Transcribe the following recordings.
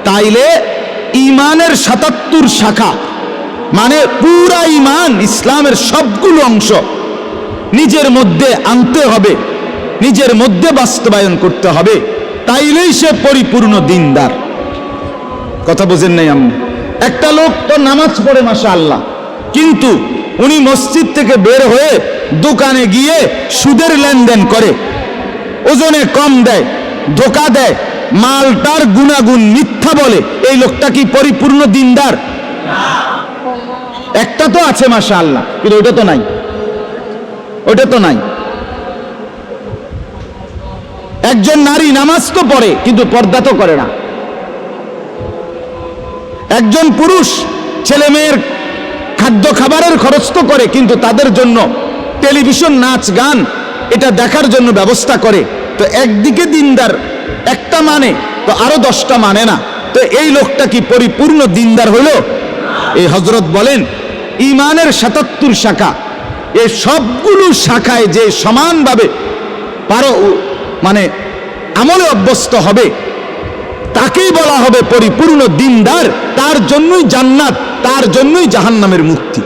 তাইলে ইমানের ৭৭ শাখা, মানে পুরা ইমান, ইসলামের সবগুলো অংশ নিজের মধ্যে আনতে হবে, নিজের মধ্যে বাস্তবায়ন করতে হবে, তাইলেই সে পরিপূর্ণ দিনদার। কথা বোঝেন নাই আপনি? একটা লোক তো নামাজ পড়ে মাশাআল্লাহ, কিন্তু উনি মসজিদ থেকে বের হয়ে দোকানে গিয়ে সুদের লেনদেন করে, ওজনে কম দেয়, ধোকা দেয়, মালটার গুণাগুণ মিথ্যা বলে, এই লোকটা কি পরিপূর্ণ দিনদার? একটা তো আছে মাশাআল্লাহ, কিন্তু ওটা তো নাই, ওটা তো নাই। একজন নারী নামাজ তো পড়ে কিন্তু পর্দা তো করে না। একজন পুরুষ ছেলে মেয়ের খাদ্য খাবারের খরচ তো করে, কিন্তু তাদের জন্য টেলিভিশন, নাচ গান এটা দেখার জন্য ব্যবস্থা করে। তো একদিকে দিনদার একটা মানে, তো আরো 10টা মানে না। তো এই লোকটা কি পরিপূর্ণ দিনদার হলো? এই হযরত বলেন ইমানের ৭৭ শাখা, এই সবগুলো শাখায় যে সমানভাবে মানে আমলে অভ্যস্ত হবে তাকেই বলা হবে পরিপূর্ণ দিনদার। তার জন্যই জান্নাত, তার জন্যই জাহান্নামের মুক্তি।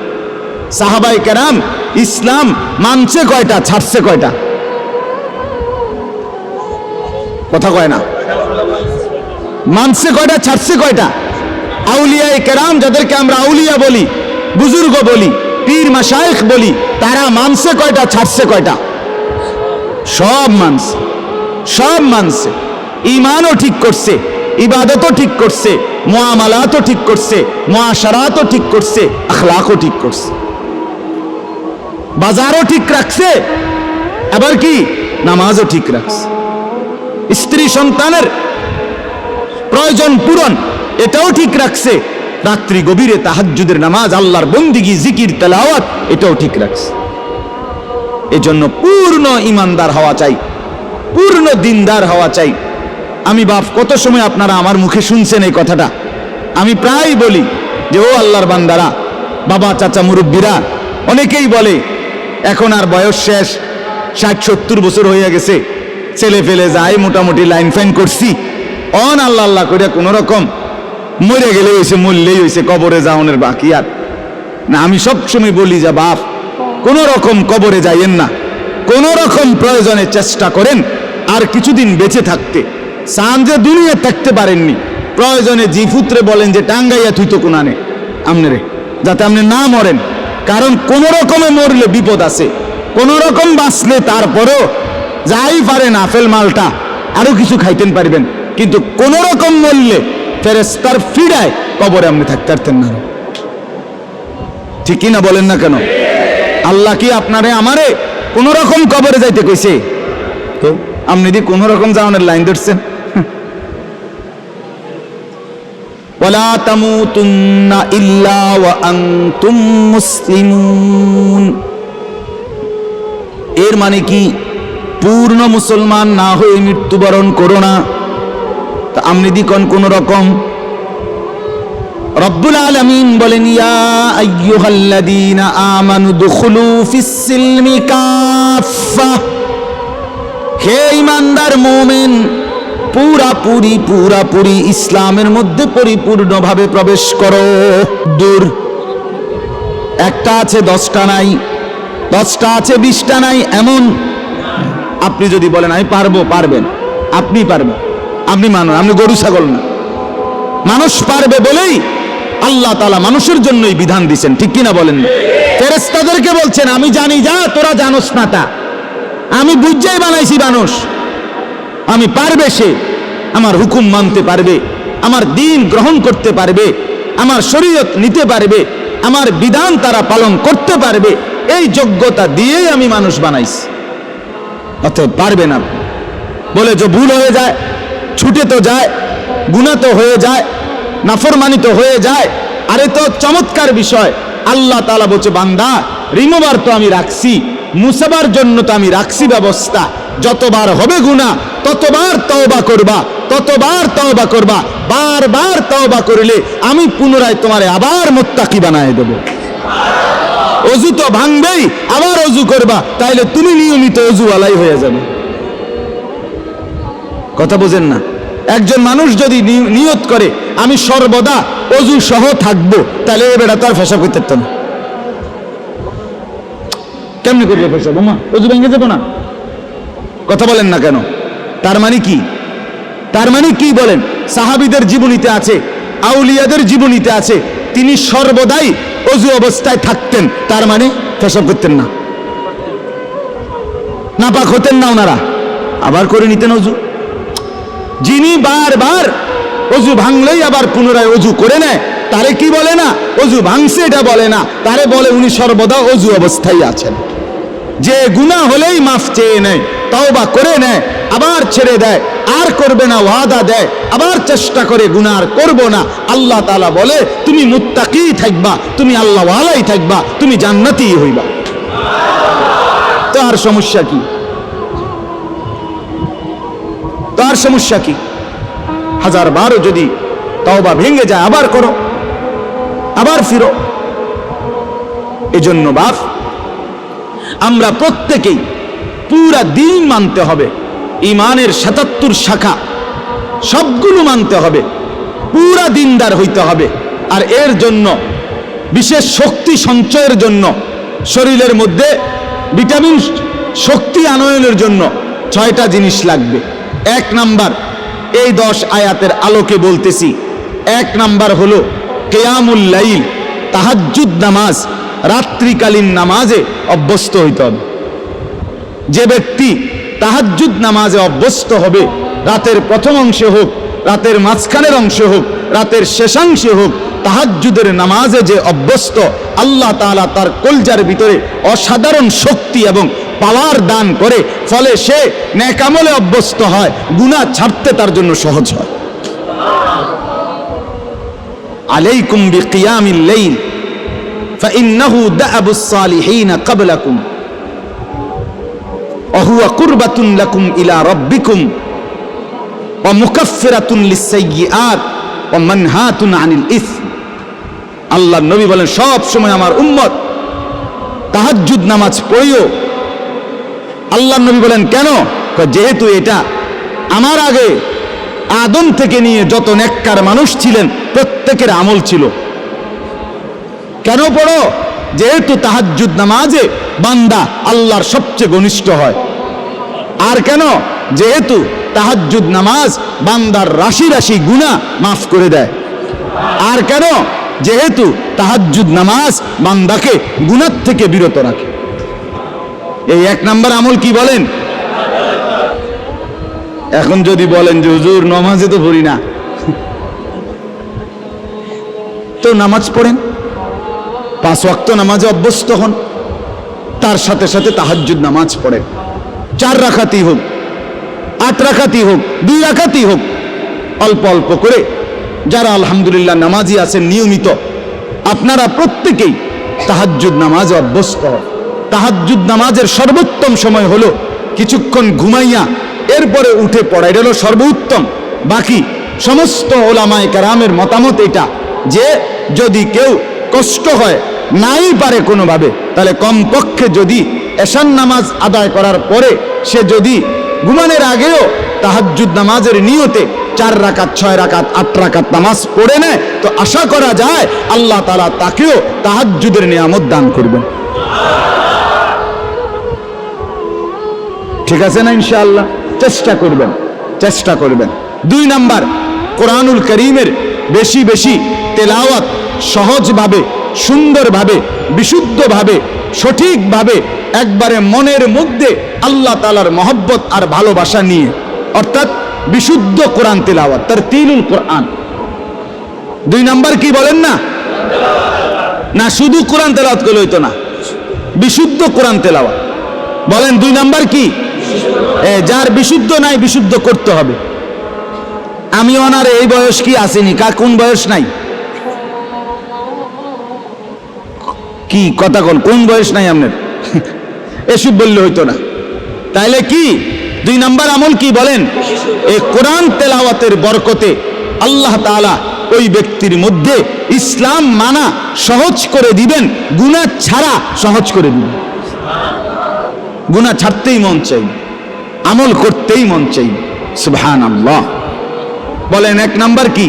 সাহাবায়ে কেরাম ইসলাম মানছে কয়টা, ছাড়ছে কয়টা? কথা কয় না। মানছে কয়টা, ছাড়ছে কয়টা? আউলিয়ায়ে কেরাম, যাদেরকে আমরা আউলিয়া বলি, বুজুর্গ বলি, পীর মাশায়েখ বলি, তারা মানছে কয়টা, ছাড়ছে কয়টা? সব মানছে, সব মানছে। ঈমানও ঠিক করছে, ইবাদতও ঠিক করছে, মুআমালাতও ঠিক করছে, মুআশারাতও ঠিক করছে, আখলাকও ঠিক করছে, বাজারও ঠিক রাখছে, আবার কি নামাজও ঠিক রাখছে। স্ত্রী সন্তানের প্রয়োজন পূরণ এটাও ঠিক রাখছে। রাত্রি গভীরে তাহাজ্জুদের নামাজ, আল্লাহর বন্দিগি, জিকির, তেলাওয়াত এটাও ঠিক রাখছে। এজন্য পূর্ণ ইমানদার হওয়া চাই, পূর্ণ দিনদার হওয়া চাই। আমি বাপ কত সময় আপনারা আমার মুখে শুনছেন এই কথাটা, আমি প্রায় বলি যে ও আল্লাহর বান্দারা, বাবা, চাচা, মুরব্বীরা অনেকেই বলে এখন আর বয়স শেষ, ৬০-৭০ বছর হয়ে গেছে, ছেলে ফেলে যায়, মোটামুটি লাইন ফাইন করছি, অন আল্লাহ আল্লাহ করে কোন রকম মরে গেলে হয়েছে, মরলেই হয়েছে, কবরে যাওয়ানোর বাকি আর না। আমি সবসময় বলি যে বাপ, কোন রকম কবরে যাইয়েন না, কোন রকম প্রয়োজনে চেষ্টা করেন আর কিছুদিন বেঁচে থাকতে। চান যে দুনিয়া থাকতে পারেননি, প্রয়োজনে জিফুত্রে বলেন যে টাঙ্গাইয়া তুই তো কোনানে আমনে রে, যাতে আপনি না মরেন। কারণ কোন রকমে মরলে বিপদ আছে, কোন রকম বাঁচলে তারপরও যাই পারেন আফেল মালটা আরো কিছু খাইতেন পারবেন, কিন্তু কোন রকম মরলে ফেরেশতার ফিরায় কবরে আপনি থাকতে পারতেন না। ঠিক কিনা বলেন না কেন? আল্লাহ কি আপনারে আমারে কোন রকম কবরে যাইতে কইছে? তো আপনি দি কোন রকম যাওয়ানোর লাইন ধরছেন। ওয়ালা তামুতুন্না ইল্লা ওয়া আনতুম মুসলিমুন, এর মানে কি পূর্ণ মুসলমান না হয়ে মৃত্যুবরণ করো না। তা আপনি দি কোন রকম? রব্বুল আলামিন বলেন ইয়া আইয়ুহাল্লাযীনা আমানু দুখুলু ফিস-সিলমি কাফা, হে ঈমানদার মুমিন, পুরাপুরি ইসলামের মধ্যে পরিপূর্ণভাবে প্রবেশ করো। দূর একটা আছে 10টা নাই, 10টা আছে 20টা নাই, এমন আপনি যদি বলেন আমি পারবো, পারবেন, আপনি পারবেন, আপনি মানুষ, আপনি গরু ছাগল না। মানুষ পারবে বলেই আল্লাহ তাআলা মানুষের জন্যই বিধান দিয়েছেন, ঠিক কিনা বলেন? ফেরেশতাদেরকে বলছেন আমি জানি যা তোরা জানোস না তা, আমি বুঝাই বানাইছি মানুষ, আমি পারবে সে, আমার হুকুম মানতে পারবে, আমার দ্বীন গ্রহণ করতে পারবে, আমার শরীয়ত নিতে পারবে, আমার বিধান তারা পালন করতে পারবে, এই যোগ্যতা দিয়েই আমি মানুষ বানাইছি। অতএব পারবেন আপনি। বলে যে ভুল হয়ে যায়, ছুটে তো যায়, গুনাহ তো হয়ে যায়, নাফরমানি তো হয়ে যায়। আরে তো চমৎকার বিষয়, আল্লাহ তাআলা বলছে বান্দা রিমুভার তো আমি রাখছি, মুসাবার জন্য তো আমি রাখছি ব্যবস্থা। যতবার হবে গুনাহ ততবার তওবা করবা, ততবার তওবা করবা, বারবার তওবা করলে আমি পুনরায় তোমারে আবার মুত্তাকি বানায় দেব। অজু তো ভাঙবেই, আবার অজু করবা, তাইলে তুমি নিয়মিত অজুওয়ালাই হয়ে যাবে। কথা বোঝেন না? একজন মানুষ যদি নিয়ত করে আমি সর্বদা অজু সহ থাকবো, তাহলে এ বেটা তো আর পেশাব করতে পারত না। কেমনি করবে পেশাব? অজু ভেঙে যেত না? কথা বলেন না কেন? তার মানে কি? তার মানে কি বলেন? সাহাবীদের জীবনীতে আছে, আউলিয়াদের জীবনীতে আছে, তিনি সর্বদাই অজু অবস্থায় থাকতেন। তার মানে পেশাব করতেন না, নাপাক হতেন না ওনারা, আবার করে নিতেন অজু। যিনি বারবার অজু ভাঙলেই আবার পুনরায় অজু করে নেয়, তারে কি বলে না অজু ভাঙছে এটা বলে না, তারে বলে উনি সর্বদা অজু অবস্থায় আছেন। যে গুনাহ হলেই মাফ চেয়ে নেয়, তওবা করে নেয়, আবার ছেড়ে দেয়, আর করবে না ওয়াদা দেয়, আবার চেষ্টা করে গুনাহ আর করব না, আল্লাহ তাআলা বলে তুমি মুত্তাকি থাকবা, তুমি আল্লাহওয়ালাই থাকবা, তুমি জান্নাতি হইবা। তো আর সমস্যা কি? তো আর সমস্যা কি? 1000 বারও যদি তওবা ভেঙে যায় আবার করো, আবার ফিরো। এজন্য বাপ, আমরা প্রত্যেকেই পুরা দিন মানতে হবে, ইমানের 77 শাখা সবগুলো মানতে হবে, পুরা দিনদার হইতে হবে। আর এর জন্য বিশেষ শক্তি সঞ্চয়ের জন্য, শরীরের মধ্যে ভিটামিন শক্তি আনয়নের জন্য 6টা জিনিস লাগবে। 1 নাম্বার, এই 10 আয়াতের আলোকে বলতেছি, 1 নাম্বার হলো কিয়ামুল লাইল, তাহাজ্জুদ নামাজ, রাত্রিকালীন নামাজে অভ্যস্ত হইতে হবে। যে ব্যক্তি তাহাজ্জুদ নামাজে অভ্যস্ত হবে, রাতের প্রথম অংশে হোক, রাতের মাঝখানের অংশে হোক, রাতের শেষাংশে হোক, তাহাজ্জুদের নামাজে যে অভ্যস্ত, আল্লাহ তাআলা তার কলজার ভিতরে অসাধারণ শক্তি এবং পাওয়ার দান করে, ফলে সে নেক আমলে অভ্যস্ত হয়, গুনাহ ছাড়তে তার জন্য সহজ হয়। আলাইকুম বিকিয়ামিল লাইল ফাইন্নাহু দা'বুস সালিহিন ক্বাবলাকুম ওয়া হুয়া কুরবাতুন লাকুম ইলা রাব্বিকুম ওয়া মুকাফফিরাতুন লিস-সাইয়্যাত ওয়া মানহাতুন আনিল ইসম। আল্লাহর নবী বলেন, সব সময় আমার উম্মত তাহাজ্জুদ নামাজ পড়িও। আল্লাহর নবী বলেন কেন? যেহেতু এটা আমার আগে আদম থেকে নিয়ে যত নেককার মানুষ ছিলেন প্রত্যেকের আমল ছিল। কেন পড়ো? যেহেতু তাহাজ্জুদ নামাজে বান্দা আল্লাহর সবচেয়ে ঘনিষ্ঠ হয়। আর কেন? যেহেতু তাহাজ্জুদ নামাজ বান্দার রাশি রাশি গুনাহ মাফ করে দেয়। আর কেন? যেহেতু তাহাজ্জুদ নামাজ বান্দাকে গুনাহ থেকে বিরত রাখে। এই 1 নাম্বার আমল কি বলেন? এখন যদি বলেন যে হুজুর নামাজে তো পড়ি না, তো নামাজ পড়েন, 5 ওয়াক্ত নামাজে অভ্যস্ত হন, তার সাথে সাথে তাহাজ্জুদ নামাজ পড়েন। 4 রাকাতই হোক, 8 রাকাতই হোক, 2 রাকাতই হোক, অল্প অল্প করে। যারা আলহামদুলিল্লাহ নামাজি আছেন নিয়মিত, আপনারা প্রত্যেকেই তাহাজ্জুদ নামাজে অভ্যস্ত হন। তাহাজ্জুদ নামাজের সর্বোত্তম সময় হলো কিছুক্ষণ ঘুমাইয়া এরপরে উঠে পড়া, এটা হলো সর্বোত্তম। বাকি সমস্ত ওলামায়ে কেরামের মতামত এটা, যে যদি কেউ কষ্ট হয়, নাই পারে কোনোভাবে, তাহলে কমপক্ষে যদি এশার নামাজ আদায় করার পরে সে যদি ঘুমানোর আগেও তাহাজ্জুদ নামাজের নিয়তে 4 রাকাত, 6 রাকাত, 8 রাকাত নামাজ পড়ে নেয়, তো আশা করা যায় আল্লাহ তাআলা তাকেও তাহাজ্জুদের নিয়ামত দান করবেন। ঠিক আছে না? ইনশাআল্লাহ চেষ্টা করবেন, চেষ্টা করবেন। 2 নাম্বার, কোরআনুল কারীমের বেশি বেশি তেলাওয়াত, সহজভাবে, সুন্দরভাবে, বিশুদ্ধভাবে, সঠিকভাবে, একবারে মনের মধ্যে আল্লাহ তাআলার মহব্বত আর ভালোবাসা নিয়ে, অর্থাৎ বিশুদ্ধ কোরআন তেলাওয়াত, তারতিলুল কোরআন। 2 নাম্বার কি বলেন না? না শুধু কোরআন তেলাওয়াত করলে হইতো না, বিশুদ্ধ কোরআন তেলাওয়াত। বলেন 2 নাম্বার কি? যার বিশুদ্ধ নাই, বিশুদ্ধ করতে হবে। আমি ওনার এই বয়স কি আসেনি, কোন বয়স নাই? কি কথা কোন? কোন বয়স নাই আপনার? এসব বললে হইতো না। তাইলে কি 2 নাম্বার আমল কি বলেন? এই কোরআন তেলাওয়াতের বরকতে আল্লাহ তাআলা ওই ব্যক্তির মধ্যে ইসলাম মানা সহজ করে দিবেন, গুনাহ ছাড়া সহজ করে দিবেন। গুনাহ ছাড়তেই মন চাই, আমল করতেই মন চাই। সুবহানাল্লাহ। বলেন 1 নাম্বার কি?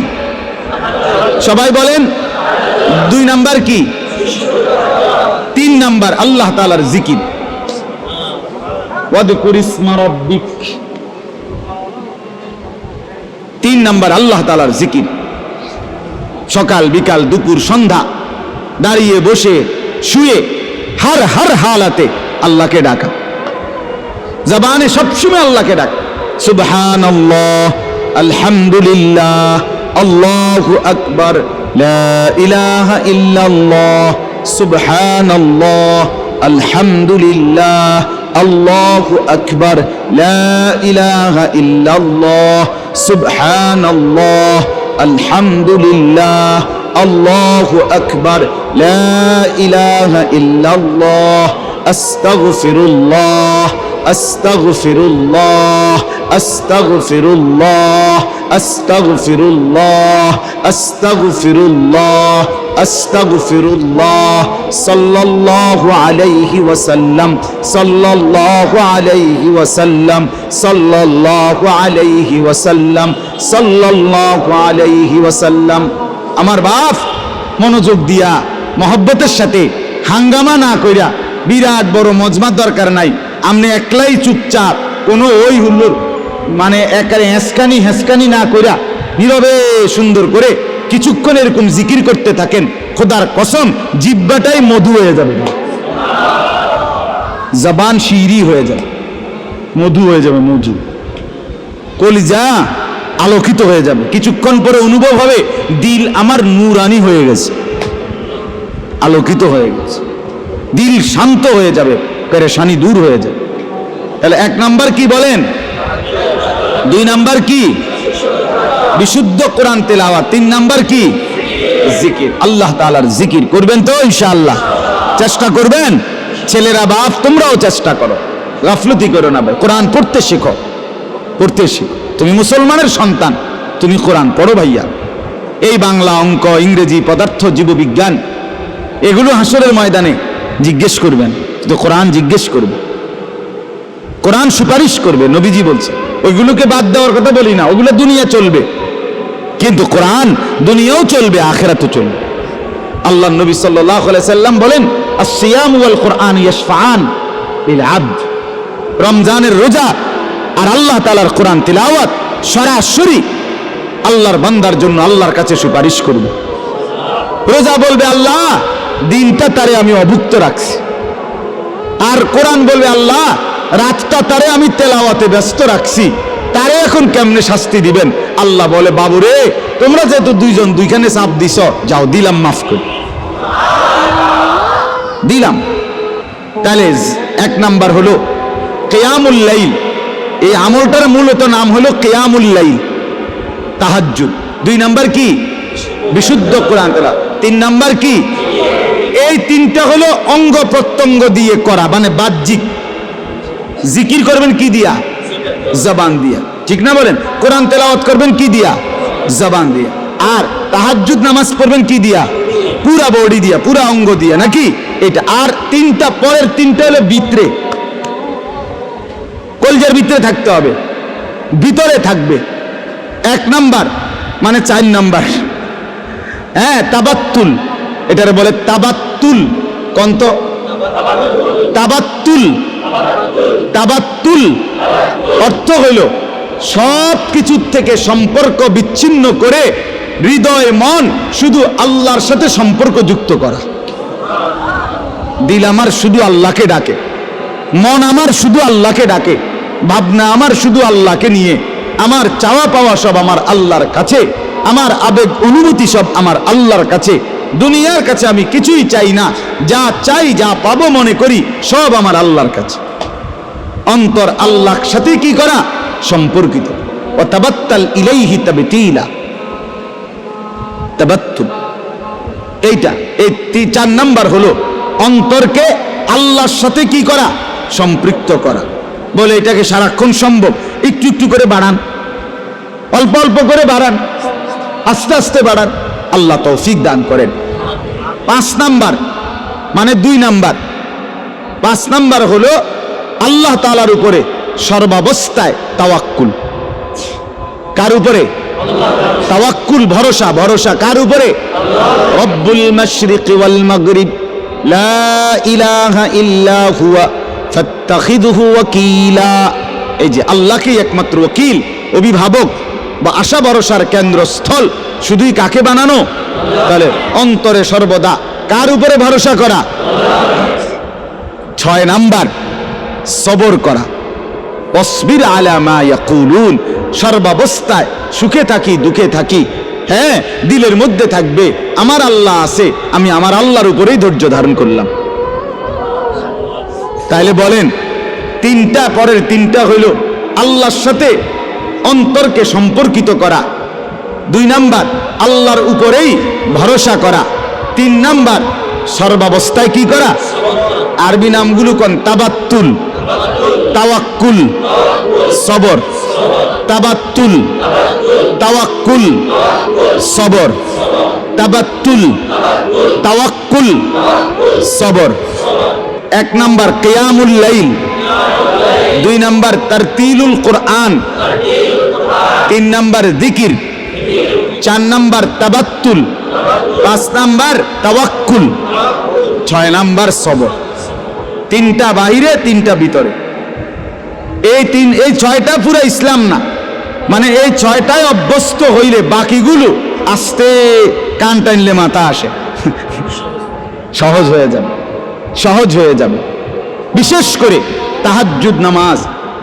সবাই বলেন। 2 নাম্বার কি? 3 নাম্বার আল্লাহ তাআলার জিকির। ওয়াদকুর ইসমা রাব্বিক। 3 নাম্বার আল্লাহ তাআলার জিকির। সকাল বিকাল দুপুর সন্ধ্যা দাঁড়িয়ে বসে শুয়ে হর হালাতে আল্লাহকে ডাকা, জবানে সবসময় আল্লাহকে ডাকা। সুবহানাল্লাহ, আলহামদুলিল্লাহ, আল্লাহু আকবার, লা ইলাহা ইল্লাল্লাহ, সুবহানাল্লাহ, আলহামদুলিল্লাহ, আল্লাহু আকবার, লা ইলাহা ইল্লাল্লাহ, সুবহানাল্লাহ, আলহামদুলিল্লাহ, আল্লাহু আকবার, লা ইলাহা ইল্লাল্লাহ, আস্তাগফিরুল্লাহ, আস্তাগফিরুল্লাহ, আস্তাগফিরুল্লাহ, আস্তাগফিরুল্লাহ, আস্তাগফিরুল্লাহ, আস্তাগফিরুল্লাহ, সাল্লাল্লাহু আলাইহি ওয়াসাল্লাম, সাল্লাল্লাহু আলাইহি ওয়াসাল্লাম, সাল্লাল্লাহু আলাইহি ওয়াসাল্লাম, সাল্লাল্লাহু আলাইহি ওয়াসাল্লাম। আমার বাপ মনোযোগ দিয়া মহব্বতের সাথে হাঙ্গামা না কইরা, বিরাট বড় মজমার দরকার নাই, আপনি একলাই চুপচাপ কোনো ওই হুল্লোর মানে একারে হেসকানি না কইরা নীরবে সুন্দর করে কিছুক্ষণ এরকম জিকির করতে থাকেন, খোদার কসম জিহ্বাটাই মধু হয়ে যাবে, জবান শিরি হয়ে যাবে, মধু হয়ে যাবে, মধু, কলিজা আলোকিত হয়ে যাবে। কিছুক্ষণ পরে অনুভব হবে দিল আমার নূরানি হয়ে গেছে, আলোকিত হয়ে গেছে, দিল শান্ত হয়ে যাবে, পেরেশানি দূর হয়ে যাবে। তাহলে 1 নাম্বার কি বলেন? 2 নাম্বার কি? বিশুদ্ধ কোরআন তেলাওয়াত। 3 নাম্বার কি? জিকির। আল্লাহ তাআলার জিকির করবেন তো ইনশাআল্লাহ? চেষ্টা করবেন। ছেলেরা বাপ তোমরাও চেষ্টা করো, গাফলতি করো না ভাই, কোরআন পড়তে শেখো, পড়তে শেখো। তুমি মুসলমানের সন্তান, তুমি কোরআন পড়ো ভাইয়া। এই বাংলা, অঙ্ক, ইংরেজি, পদার্থ, জীববিজ্ঞান এগুলো হাসরের ময়দানে জিজ্ঞেস করবেন, কিন্তু কোরআন জিজ্ঞেস করবে, কোরআন সুপারিশ করবে। নবীজি বলছে ওইগুলোকে বাদ দেওয়ার কথা বলি না, ওগুলো দুনিয়া চলবে, কিন্তু কোরআন দুনিয়াও চলবে, আখিরাতও চলবে। আল্লাহ নবী সাল্লাল্লাহু আলাইহি সাল্লাম বলেন আস-সিয়াম ওয়াল কোরআন ইয়াশফাআন লিল আবদ। রমজানের রোজা আর আল্লাহ তাআলার কোরআন তিলাওয়াত সরাসরি আল্লাহর বান্দার জন্য আল্লাহর কাছে সুপারিশ করবে। রোজা বলবে আল্লাহ দিনটা তারে আমি অভুক্ত রাখছি, আর কোরআন বলবে আল্লাহ রাতটা তারে আমি তেলাওয়াতে ব্যস্ত রাখছি, তারে এখন কেমনে শাস্তি দিবেন? আল্লাহ বলে বাবুরে তোমরা যেহেতু দুইজন দুইখানে চাপ দিছ, যাও দিলাম, মাফ করি দিলাম। তাহলে 1 নাম্বার হলো কিয়ামুল লাইল, এই আমলটার মূলত নাম হলো কিয়ামুল লাইল, তাহাজ্জুদ। 2 নাম্বার কি? বিশুদ্ধ কোরআন তেলাওয়াত। 3 নাম্বার কি? এই 3টা হলো অঙ্গ প্রত্যঙ্গ দিয়ে করা, মানে বাহ্যিক। জিকির করবেন কি দিয়া? জবান দিয়া, ঠিক না বলেন? কোরআন তেলাওয়াত করবেন কি দিয়া? জবান দিয়া। আর তাহাজ্জুদ নামাজ পড়বেন কি দিয়া? পুরা বডি দিয়া, পুরা অঙ্গ দিয়া, নাকি? এটা। আর 3টা পরের 3টা হলো ভিতরে, কলজের ভিতরে থাকতে হবে, ভিতরে থাকবে। 1 নাম্বার মানে 4 নাম্বার, হ্যাঁ, তাবাত্তুল, এটারে বলে তাবাত্তুল। কন্ত তাবাত্তুল, তাবাত্তুল অর্থ হইল সব কিছুর থেকে সম্পর্ক বিচ্ছিন্ন করে হৃদয় মন শুধু আল্লাহর সাথে সম্পর্ক যুক্ত করা। দিল আমার শুধু আল্লাহকে ডাকে, মন আমার শুধু আল্লাহকে ডাকে, ভাবনা আমার শুধু আল্লাহকে নিয়ে, আমার চাওয়া পাওয়া সব আমার আল্লাহর কাছে, আমার আবেগ অনুভূতি সব আমার আল্লাহর কাছে। দুনিয়ার কাছে আমি কিছুই চাই না, যা চাই যা পাবো মনে করি সব আমার আল্লাহর কাছে। অন্তর আল্লাহর সাথে কি করা? সম্পর্কিত। ও তাবাত্তাল ইলাইহি তাবতিলা, তাবাত্তুল। এইটা এই 4 নাম্বার হলো অন্তরকে আল্লাহর সাথে কি করা? সম্পৃক্ত করা। বলে এটাকে সারাক্ষণ সম্ভব? একটু একটু করে বাড়ান, অল্প অল্প করে বাড়ান, আস্তে আস্তে বাড়ান, আল্লাহ তৌফিক দান করেন। 5 নাম্বার মানে 2 নাম্বার। 5 নাম্বার হলো আল্লাহ তাআলার উপরে সর্বাবস্থায় তাওয়াক্কুল। কার উপরে? তাওয়াক্কুল ভরসা, ভরসা কার উপরে? রব্বুল মাশরিকি ওয়াল মাগরিব লা ইলাহা ইল্লা হুয়া ফাত্তাখিযহু ওয়াকিলা। এই যে আল্লাহকেই একমাত্র ওকিল, অভিভাবক বা আশা ভরসার কেন্দ্রস্থল শুধুই কাকে বানানো? তাহলে অন্তরে সর্বদা কার উপরে ভরসা করা? 6 নাম্বার সবর করা। ওয়াসবির আলা মা ইয়াকুলুন, সর্বাবস্থায় সুখে থাকি দুঃখে থাকি, হ্যাঁ দিলের মধ্যে থাকবে আমার আল্লাহ আছে, আমি আমার আল্লাহর উপরেই ধৈর্য ধারণ করলাম। তাইলে বলেন তিনটা, পরের তিনটা হইল আল্লাহর সাথে অন্তরকে সম্পর্কিত করা, 2 নাম্বার আল্লাহর উপরেই ভরসা করা, 3 নাম্বার সর্বাবস্থায় কি করা? আরবি নামগুলো কোন? তাবাত্তুল, তাওয়াক্কুল, সবর। তাবাত্তুল, তাওয়াক্কুল, সবর। তাবাত্তুল, তাওয়াক্কুল, সবর। 1 নাম্বার কিয়ামুল লাইল, 2 নাম্বার তারতিলুল কোরআন, 3 নাম্বার জিকির, 4 নাম্বার তাবাত্তুল, 5 নাম্বার তাওয়াক্কুল, 6 নাম্বার সবর। 3টা বাহিরে, 3টা ভিতরে। এই 6টা পুরো ইসলাম না, মানে এই 6টায় অভ্যস্ত হইলে বাকিগুলো আস্তে কান টানলে মাথা আসে, সহজ হয়ে যাবে, সহজ হয়ে যাবে। বিশেষ করে তাহাজ্জুদ নামাজ,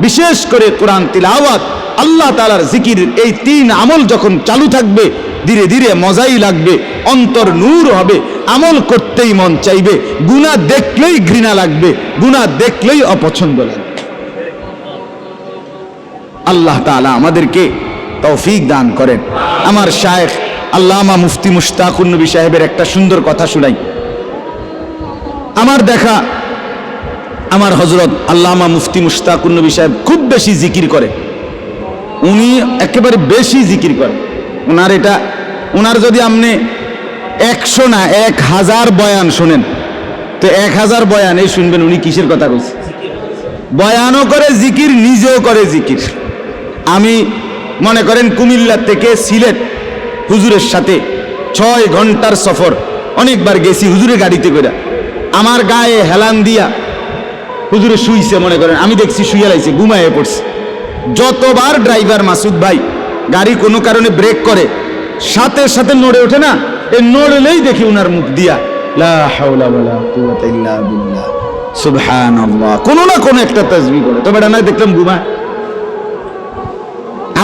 বিশেষ করে কোরআন তিলাওয়াত, আল্লাহ তাআলার জিকির, এই 3 আমল যখন চালু থাকবে ধীরে ধীরে মজাই লাগবে, অন্তর নূর হবে, আমল করতেই মন চাইবে, গুনাহ দেখলেই ঘৃণা লাগবে, গুনাহ দেখলেই অপছন্দ লাগবে। আল্লাহ তাআলা আমাদেরকে তৌফিক দান করেন। আমার শায়েখ আল্লামা মুফতি মুশতাকুন নবী সাহেবের একটা সুন্দর কথা শুনাই। আমার দেখা আমার হযরত আল্লামা মুফতি মুশতাকুন নবী সাহেব খুব বেশি জিকির করে, উনি একেবারে বেশি জিকির করে। ওনার যদি আপনি 100 না 1000 বয়ান শোনেন, তো 1000 বয়ান এই শুনবেন উনি কিসের কথা বলছে। বয়ানও করে জিকির, নিজেও করে জিকির। আমি মনে করেন কুমিল্লা থেকে সিলেট হুজুরের সাথে 6 ঘন্টার সফর, অনেকবার গেছি হুজুরের গাড়িতে করে। আমার গায়ে হেলান দিয়া হুজুরে শুইছে, মনে করেন আমি দেখছি শুয়ে লাইছে, ঘুমায়ে পড়ছে। যতবার ড্রাইভার মাসুদ ভাই গাড়ি কোনো কারণে ব্রেক করে, সাথে সাথে নড়ে ওঠে না, এই নড়লেই দেখি উনার মুখ দিয়া লা হাওলা ওয়ালা কুওয়াতা ইল্লা বিল্লাহ সুবহানাল্লাহ, কোনো না কোনো একটা তাসবিহ করে। তবে এটা না দেখলাম ঘুমায়।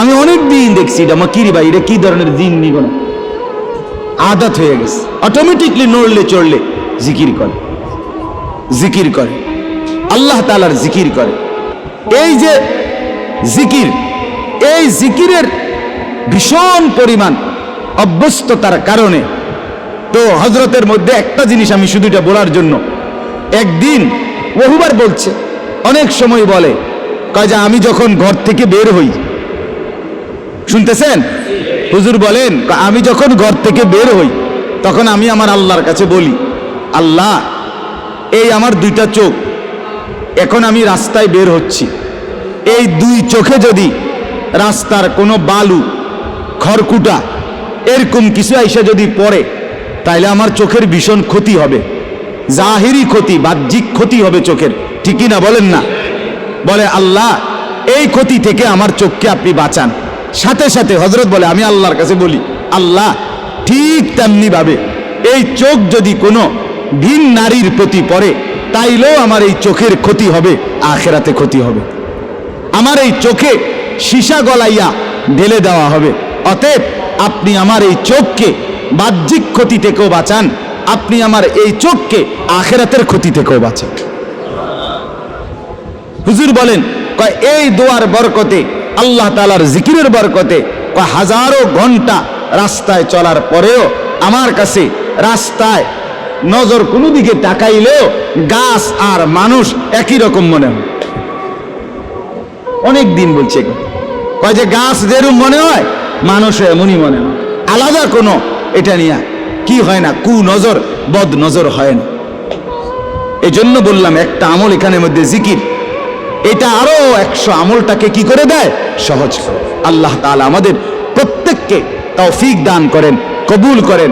আমি অনেক দিন দেখছি এটা মাকিরি ভাই, এটা কি ধরনের জিন নিগণ, আদত হয়ে গেছে, অটোমেটিকলি নড়লে চড়লে জিকির করে, জিকির করে, আল্লাহ তাআলার জিকির করে। এই যে জিকির, এই জিকিরের ভীষণ পরিমাণ অভ্যস্ততার কারণে তো হযরতের মধ্যে একটা জিনিস আমি শুধু এটা বলার জন্য, একদিন বহুবার বলছে, অনেক সময় বলে, কয় যে আমি যখন ঘর থেকে বের হই, শুনতেছেন হুজুর বলেন, আমি যখন ঘর থেকে বের হই তখন আমি আমার আল্লাহর কাছে বলি, আল্লাহ এই আমার 2টা চোখ, এখন আমি রাস্তায় বের হচ্ছি, এই 2 চোখে যদি রাস্তার কোনো বালু খড়কুটা এরকম কিছু আইসা যদি পড়ে, তাইলে আমার চোখের ভীষণ ক্ষতি হবে, জাহিরি ক্ষতি, বাহ্যিক ক্ষতি হবে চোখের, ঠিকই না বলেন না? বলে আল্লাহ এই ক্ষতি থেকে আমার চোখকে আপনি বাঁচান। সাথে সাথে হযরত বলে, আমি আল্লাহর কাছে বলি, আল্লাহ ঠিক তেমনি ভাবে এই চোখ যদি কোনো ভিন নারীর প্রতি পড়ে, তাইলেও আমার এই চোখের ক্ষতি হবে, আখিরাতে ক্ষতি হবে, আমার এই চোখে সীসা গলাইয়া ঢেলে দেওয়া হবে। অতএব আপনি আমার এই চোখকে বাহ্যিক ক্ষতি থেকেও বাঁচান, আপনি আমার এই চোখকে আখিরাতের ক্ষতি থেকেও বাঁচান। হুজুর বলেন, কয় এই দোয়ার বরকতে, আল্লাহ তাআলার জিকিরের বরকতে, কয় হাজারো ঘন্টা রাস্তায় চলার পরেও আমার কাছে রাস্তায় নজর কোনো দিকে তাকাইলেও গাছ আর মানুষ একই রকম মনে হয়। অনেক দিন বলছে, কয় যে গাছ যেরকম মনে হয় মানুষ এমনই মনে হয়, আলাদা কোনো এটা নিয়ে কি হয় না, কু নজর বদ নজর হয় না। এই জন্য বললাম একটা আমল এখানের মধ্যে জিকির, এটা আরো 100 আমলটাকে কি করে দেয়, সহজ করে। আল্লাহ তাআলা আমাদের প্রত্যেককে তৌফিক দান করেন, কবুল করেন।